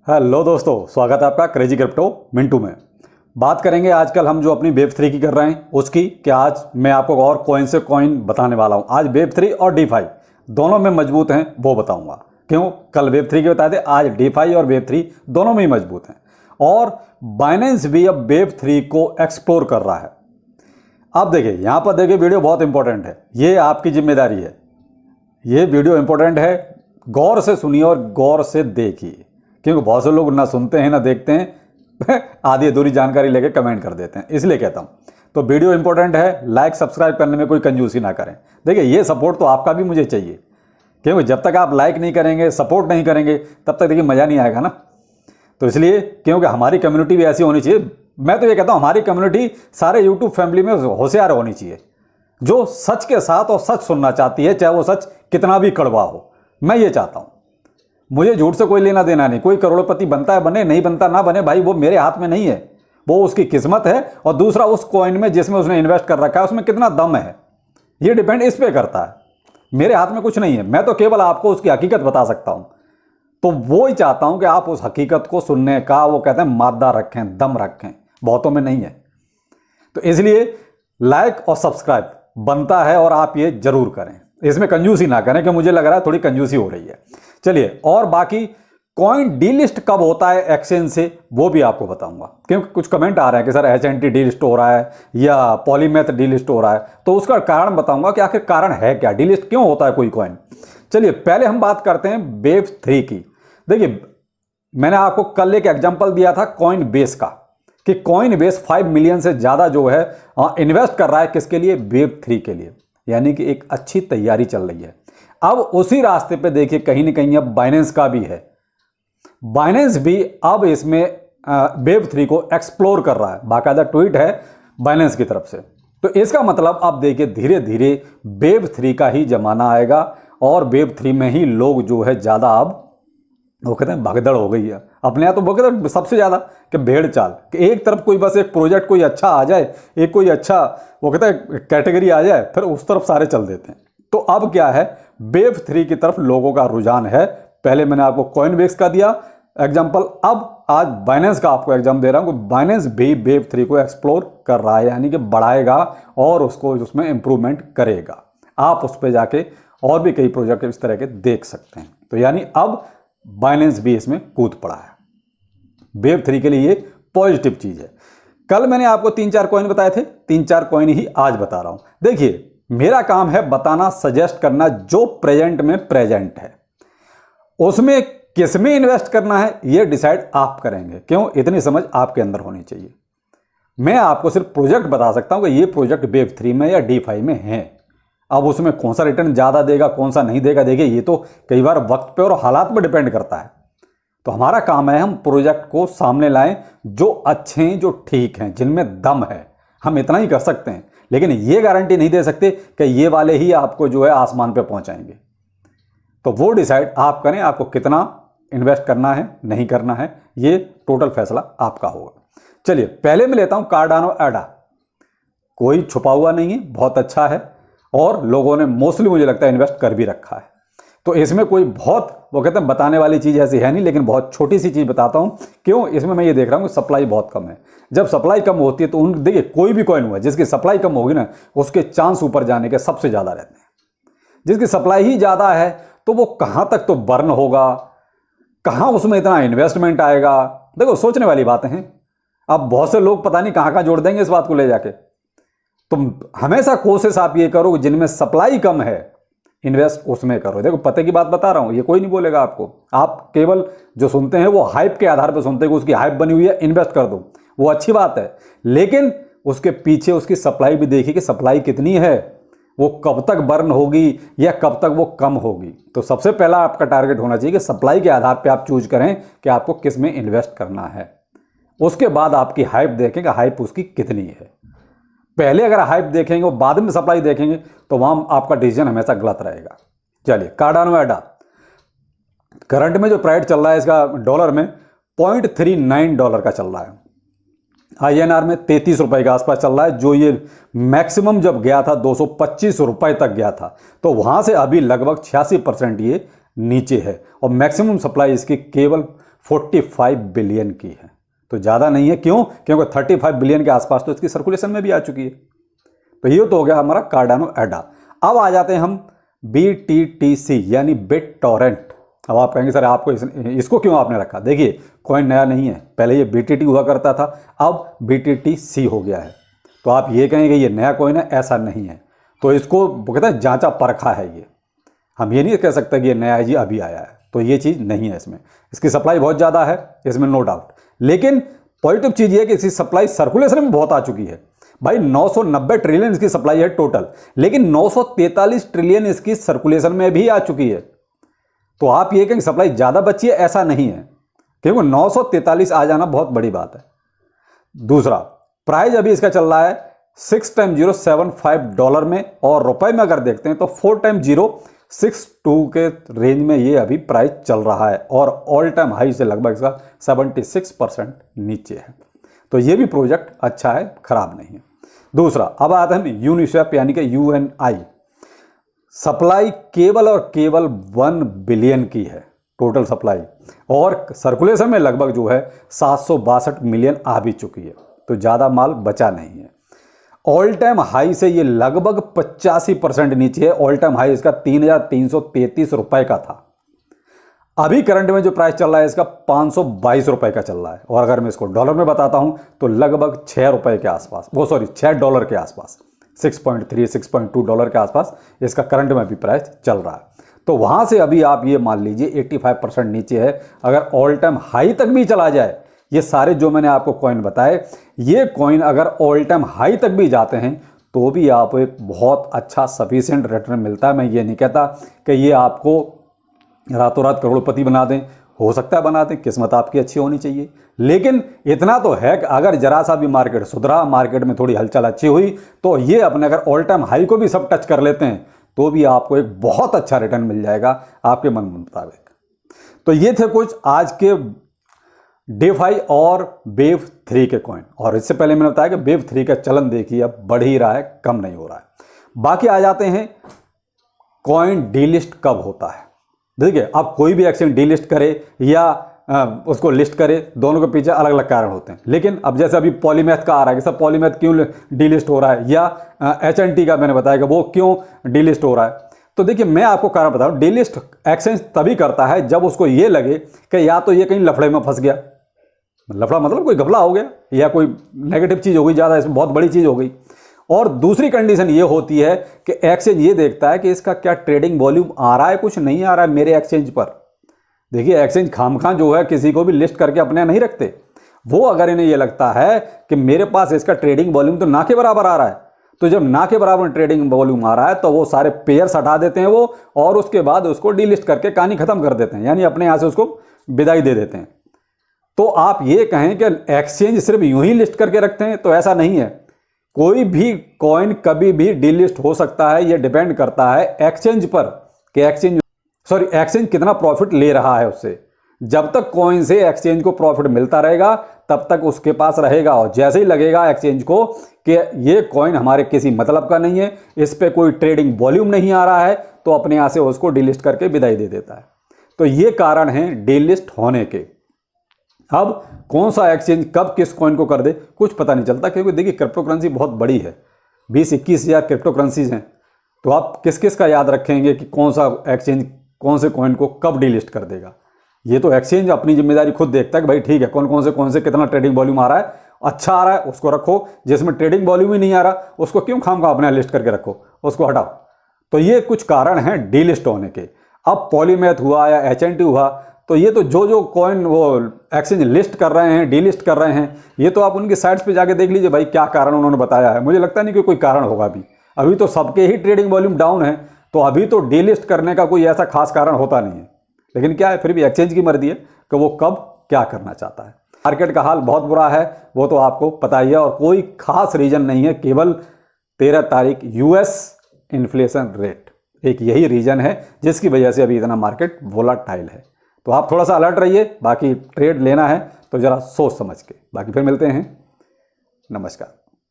Hello दोस्तों, स्वागत है आपका क्रेजी क्रिप्टो मिंटू में। बात करेंगे आजकल हम जो अपनी वेब3 की कर रहे हैं उसकी, कि आज मैं आपको और कॉइन से कॉइन बताने वाला हूं। आज वेब3 और डीफाई दोनों में मजबूत हैं वो बताऊंगा। क्यों? कल वेब3 के बताए थे, आज डीफाई और वेब3 दोनों में ही मजबूत हैं। और बाइनेंस भी अब वेब3 को एक्सप्लोर कर रहा है। अब देखिए, यहां पर देखिए, वीडियो बहुत इंपॉर्टेंट है, ये आपकी जिम्मेदारी है। ये वीडियो इंपॉर्टेंट है, गौर से सुनिए और गौर से देखिए, क्योंकि बहुत से लोग ना सुनते हैं ना देखते हैं आधी अधूरी जानकारी लेके कमेंट कर देते हैं, इसलिए कहता हूं। तो वीडियो इंपॉर्टेंट है, लाइक सब्सक्राइब करने में कोई कंजूसी ना करें। देखिए, ये सपोर्ट तो आपका भी मुझे चाहिए, क्योंकि जब तक आप लाइक नहीं करेंगे, सपोर्ट नहीं करेंगे, तब तक देखिए मज़ा नहीं आएगा ना। तो इसलिए, क्योंकि हमारी कम्युनिटी भी ऐसी होनी चाहिए। मैं तो ये कहता हूँ, हमारी कम्युनिटी सारे यूट्यूब फैमिली में होशियार होनी चाहिए, जो सच के साथ और सच सुनना चाहती है, चाहे वो सच कितना भी कड़वा हो। मैं ये चाहता हूँ, मुझे झूठ से कोई लेना देना नहीं। कोई करोड़पति बनता है बने, नहीं बनता ना बने, भाई वो मेरे हाथ में नहीं है, वो उसकी किस्मत है। और दूसरा, उस कॉइन में जिसमें उसने इन्वेस्ट कर रखा है उसमें कितना दम है, ये डिपेंड इस पे करता है। मेरे हाथ में कुछ नहीं है, मैं तो केवल आपको उसकी हकीकत बता सकता हूं। तो वो ही चाहता हूं कि आप उस हकीकत को सुनने का, वो कहते हैं, मादा रखें, दम रखें, बहुतों में नहीं है। तो इसलिए लाइक और सब्सक्राइब बनता है, और आप ये जरूर करें, इसमें कंजूसी ना करें, कि मुझे लग रहा है थोड़ी कंजूसी हो रही है। चलिए, और बाकी कॉइन डीलिस्ट कब होता है एक्सचेंज से, वो भी आपको बताऊंगा। क्योंकि कुछ कमेंट आ रहे हैं कि सर HNT डीलिस्ट हो रहा है या पॉलीमेथ डीलिस्ट हो रहा है, तो उसका कारण बताऊंगा कि आखिर कारण है क्या, डीलिस्ट क्यों होता है कोई कॉइन। चलिए, पहले हम बात करते हैं वेब3 की। देखिए, मैंने आपको कल एक एग्जाम्पल दिया था कॉइन बेस का, कि कॉइन बेस 5 मिलियन से ज़्यादा जो है इन्वेस्ट कर रहा है, किसके लिए? वेब3 के लिए। यानी कि एक अच्छी तैयारी चल रही है। अब उसी रास्ते पे देखिए, कहीं ना कहीं अब बाइनेंस का भी है। बाइनेंस भी अब इसमें वेब3 को एक्सप्लोर कर रहा है, बाकायदा ट्वीट है बाइनेंस की तरफ से। तो इसका मतलब अब देखिए, धीरे धीरे वेब3 का ही जमाना आएगा, और वेब3 में ही लोग जो है ज़्यादा, अब वो कहते हैं भगदड़ हो गई है अपने यहाँ। तो वो कहते हैं सबसे ज़्यादा कि भेड़ चाल, कि एक तरफ कोई बस एक प्रोजेक्ट कोई अच्छा आ जाए, एक कोई अच्छा वो कहते हैं कैटेगरी आ जाए, फिर उस तरफ सारे चल देते हैं। तो अब क्या है, वेब3 की तरफ लोगों का रुझान है। पहले मैंने आपको कॉइनबेस का दिया एग्जाम्पल, अब आज बाइनेंस का आपको एग्जाम दे रहा हूँ कि बाइनेंस भी वेब3 को एक्सप्लोर कर रहा है, यानी कि बढ़ाएगा और उसको उसमें इंप्रूवमेंट करेगा। आप उस पर जाके और भी कई प्रोजेक्ट इस तरह के देख सकते हैं। तो यानी अब बाइनेंस भी इसमें कूद पड़ा है। वेब3 के लिए ये पॉजिटिव चीज है। कल मैंने आपको 3-4 कॉइन बताए थे, 3-4 कॉइन ही आज बता रहा हूं। देखिए, मेरा काम है बताना, सजेस्ट करना, जो प्रेजेंट में प्रेजेंट है, उसमें किस में इन्वेस्ट करना है ये डिसाइड आप करेंगे। क्यों? इतनी समझ आपके अंदर होनी चाहिए। मैं आपको सिर्फ प्रोजेक्ट बता सकता हूं कि ये प्रोजेक्ट वेब3 में या डीफाई में है। अब उसमें कौन सा रिटर्न ज़्यादा देगा, कौन सा नहीं देगा, देखिए ये तो कई बार वक्त पे और हालात पे डिपेंड करता है। तो हमारा काम है, हम प्रोजेक्ट को सामने लाएं जो अच्छे हैं, जो ठीक हैं, जिनमें दम है। हम इतना ही कर सकते हैं, लेकिन ये गारंटी नहीं दे सकते कि ये वाले ही आपको जो है आसमान पे पहुंचाएंगे। तो वो डिसाइड आप करें, आपको कितना इन्वेस्ट करना है, नहीं करना है, ये टोटल फैसला आपका होगा। चलिए, पहले मैं लेता हूं कार्डानो एडा। कोई छुपा हुआ नहीं है, बहुत अच्छा है, और लोगों ने मोस्टली मुझे लगता है इन्वेस्ट कर भी रखा है। तो इसमें कोई बहुत वो कहते हैं बताने वाली चीज़ ऐसी है नहीं, लेकिन बहुत छोटी सी चीज़ बताता हूं। क्यों? इसमें मैं ये देख रहा हूं कि सप्लाई बहुत कम है। जब सप्लाई कम होती है तो देखिए, कोई भी कॉइन हुआ जिसकी सप्लाई कम होगी ना, उसके चांस ऊपर जाने के सबसे ज़्यादा रहते हैं। जिसकी सप्लाई ही ज़्यादा है तो वो कहाँ तक तो बर्न होगा, कहाँ उसमें इतना इन्वेस्टमेंट आएगा। देखो, सोचने वाली बातें हैं। अब बहुत से लोग पता नहीं कहाँ जोड़ देंगे इस बात को ले जाके। तुम हमेशा कोशिश आप ये करो, जिनमें सप्लाई कम है इन्वेस्ट उसमें करो। देखो, पते की बात बता रहा हूं, ये कोई नहीं बोलेगा आपको। आप केवल जो सुनते हैं वो हाइप के आधार पर सुनते हैं कि उसकी हाइप बनी हुई है, इन्वेस्ट कर दो, वो अच्छी बात है। लेकिन उसके पीछे उसकी सप्लाई भी देखिए कि सप्लाई कितनी है, वो कब तक बर्न होगी या कब तक वो कम होगी। तो सबसे पहला आपका टारगेट होना चाहिए कि सप्लाई के आधार पर आप चूज करें कि आपको किस में इन्वेस्ट करना है। उसके बाद आपकी हाइप देखें कि हाइप उसकी कितनी है। पहले अगर हाइप देखेंगे और बाद में सप्लाई देखेंगे तो वहां आपका डिसीजन हमेशा गलत रहेगा। चलिए, कार्डानो एडा करंट में जो प्राइस चल रहा है इसका डॉलर में $0.39 का चल रहा है। INR में 33 रुपए के आसपास चल रहा है। जो ये मैक्सिमम जब गया था 225 रुपए तक गया था, तो वहां से अभी लगभग 86% ये नीचे है, और मैक्सिमम सप्लाई इसकी केवल 45 बिलियन की है, तो ज़्यादा नहीं है। क्यों? क्योंकि 35 बिलियन के आसपास तो इसकी सर्कुलेशन में भी आ चुकी है। तो ये तो हो गया हमारा कार्डानो एडा। अब आ जाते हैं हम BTTC यानी बिट टॉरेंट। अब आप कहेंगे सर आपको इसको क्यों आपने रखा? देखिए कॉइन नया नहीं है, पहले ये BTT हुआ करता था, अब BTTC हो गया है। तो आप ये कहेंगे ये नया कॉइन है, ऐसा नहीं है। तो इसको कहते हैं जांचा परखा है ये, हम ये नहीं कह सकते कि ये नया है जी अभी आया है, तो ये चीज़ नहीं है इसमें। इसकी सप्लाई बहुत ज़्यादा है, इसमें नो डाउट, लेकिन पॉजिटिव चीज़ ये है कि इसकी सप्लाई सर्कुलेशन में बहुत आ चुकी है। भाई 990 ट्रिलियन इसकी सप्लाई है टोटल, लेकिन 943 ट्रिलियन इसकी सर्कुलेशन में भी आ चुकी है। तो आप ये कहेंगे सप्लाई ज़्यादा बची है, ऐसा नहीं है, क्योंकि 943 आ जाना बहुत बड़ी बात है। दूसरा, प्राइस अभी इसका चल रहा है $6.075 में, और रुपए में अगर देखते हैं तो 4.062 के रेंज में ये अभी प्राइस चल रहा है, और ऑल टाइम हाई से लगभग इसका 76% नीचे है। तो ये भी प्रोजेक्ट अच्छा है, खराब नहीं है। दूसरा, अब आते हैं यूनिस्वैप यानी कि UNI। सप्लाई केवल और केवल 1 बिलियन की है टोटल सप्लाई, और सर्कुलेशन में लगभग जो है 762 मिलियन आ भी चुकी है, तो ज़्यादा माल बचा नहीं है। ऑल टाइम हाई से ये लगभग 85% नीचे है। ऑल टाइम हाई इसका 3,333 रुपए का था। अभी करंट में जो प्राइस चल रहा है इसका 522 रुपए का चल रहा है, और अगर मैं इसको डॉलर में बताता हूं तो लगभग 6 रुपए के आसपास, $6 के आसपास, 6.3 6.2 डॉलर के आसपास इसका करंट में भी प्राइस चल रहा है। तो वहां से अभी आप ये मान लीजिए 85% नीचे है। अगर ऑल टाइम हाई तक भी चला जाए, ये सारे जो मैंने आपको कॉइन बताए, ये कॉइन अगर ऑल टाइम हाई तक भी जाते हैं तो भी आपको एक बहुत अच्छा सफिशिएंट रिटर्न मिलता है। मैं ये नहीं कहता कि ये आपको रातों रात करोड़पति बना दें, हो सकता है बना दें, किस्मत आपकी अच्छी होनी चाहिए, लेकिन इतना तो है कि अगर जरा सा भी मार्केट सुधरा, मार्केट में थोड़ी हलचल अच्छी हुई, तो ये अपने अगर ऑल टाइम हाई को भी सब टच कर लेते हैं तो भी आपको एक बहुत अच्छा रिटर्न मिल जाएगा आपके मन मुताबिक। तो ये थे कुछ आज के DeFi और वेव 3 के कॉइन, और इससे पहले मैंने बताया कि वेव 3 का चलन देखिए अब बढ़ ही रहा है, कम नहीं हो रहा है। बाकी आ जाते हैं कॉइन डीलिस्ट कब होता है। देखिए अब कोई भी एक्सचेंज डीलिस्ट करे या उसको लिस्ट करे, दोनों के पीछे अलग अलग कारण होते हैं। लेकिन अब जैसे अभी पॉलीमैथ का आ रहा है कि सब पॉलीमैथ क्यों डीलिस्ट हो रहा है, या HNT का मैंने बताया कि वो क्यों डीलिस्ट हो रहा है। तो देखिए मैं आपको कारण बताऊं, डीलिस्ट एक्सचेंज तभी करता है जब उसको ये लगे कि या तो ये कहीं लफड़े में फंस गया, लफड़ा मतलब कोई घपला हो गया, या कोई नेगेटिव चीज़ हो गई ज़्यादा, इसमें बहुत बड़ी चीज़ हो गई। और दूसरी कंडीशन ये होती है कि एक्सचेंज ये देखता है कि इसका क्या ट्रेडिंग वॉल्यूम आ रहा है, कुछ नहीं आ रहा है मेरे एक्सचेंज पर। देखिए एक्सचेंज खामखा जो है किसी को भी लिस्ट करके अपने नहीं रखते। वो अगर इन्हें ये लगता है कि मेरे पास इसका ट्रेडिंग वॉल्यूम तो ना के बराबर आ रहा है, तो जब ना के बराबर ट्रेडिंग वॉल्यूम आ रहा है तो वो सारे पेयर्स हटा देते हैं वो, और उसके बाद उसको डीलिस्ट करके कहानी खत्म कर देते हैं, यानी अपने यहाँ से उसको विदाई दे देते हैं। तो आप ये कहें कि एक्सचेंज सिर्फ यूं ही लिस्ट करके रखते हैं, तो ऐसा नहीं है। कोई भी कॉइन कभी भी डीलिस्ट हो सकता है, ये डिपेंड करता है एक्सचेंज पर कि एक्सचेंज कितना प्रॉफिट ले रहा है उससे। जब तक कॉइन से एक्सचेंज को प्रॉफिट मिलता रहेगा तब तक उसके पास रहेगा, और जैसे ही लगेगा एक्सचेंज को कि ये कॉइन हमारे किसी मतलब का नहीं है, इस पे कोई ट्रेडिंग वॉल्यूम नहीं आ रहा है, तो अपने यहाँ से उसको डीलिस्ट करके विदाई दे देता है। तो ये कारण है डीलिस्ट होने के। अब कौन सा एक्सचेंज कब किस कॉइन को कर दे कुछ पता नहीं चलता, क्योंकि देखिए क्रिप्टो करेंसी बहुत बड़ी है, 20-21 हज़ार क्रिप्टो करेंसीज हैं। तो आप किस किस का याद रखेंगे कि कौन सा एक्सचेंज कौन से कॉइन को कब डीलिस्ट कर देगा। ये तो एक्सचेंज अपनी जिम्मेदारी खुद देखता है कि भाई ठीक है कौन से कितना ट्रेडिंग वॉल्यूम आ रहा है, अच्छा आ रहा है उसको रखो, जिसमें ट्रेडिंग वॉल्यूम ही नहीं आ रहा उसको क्यों खामखा अपने लिस्ट करके रखो, उसको हटाओ। तो ये कुछ कारण हैं डीलिस्ट होने के। अब पॉलीमैथ हुआ या HNT हुआ, तो ये तो जो कॉइन वो एक्सचेंज लिस्ट कर रहे हैं, डीलिस्ट कर रहे हैं, ये तो आप उनकी साइट्स पे जाके देख लीजिए भाई क्या कारण उन्होंने बताया है। मुझे लगता नहीं कि कोई कारण होगा अभी तो सबके ही ट्रेडिंग वॉल्यूम डाउन है, तो अभी तो डीलिस्ट करने का कोई ऐसा खास कारण होता नहीं है। लेकिन क्या है, फिर भी एक्सचेंज की मर्जी है कि वो कब क्या करना चाहता है। मार्केट का हाल बहुत बुरा है, वो तो आपको पता ही है, और कोई खास रीजन नहीं है, केवल 13 तारीख US इन्फ्लेशन रेट, एक यही रीजन है जिसकी वजह से अभी इतना मार्केट वोलाटाइल है। तो आप थोड़ा सा अलर्ट रहिए, बाकी ट्रेड लेना है तो ज़रा सोच समझ के। बाकी फिर मिलते हैं, नमस्कार।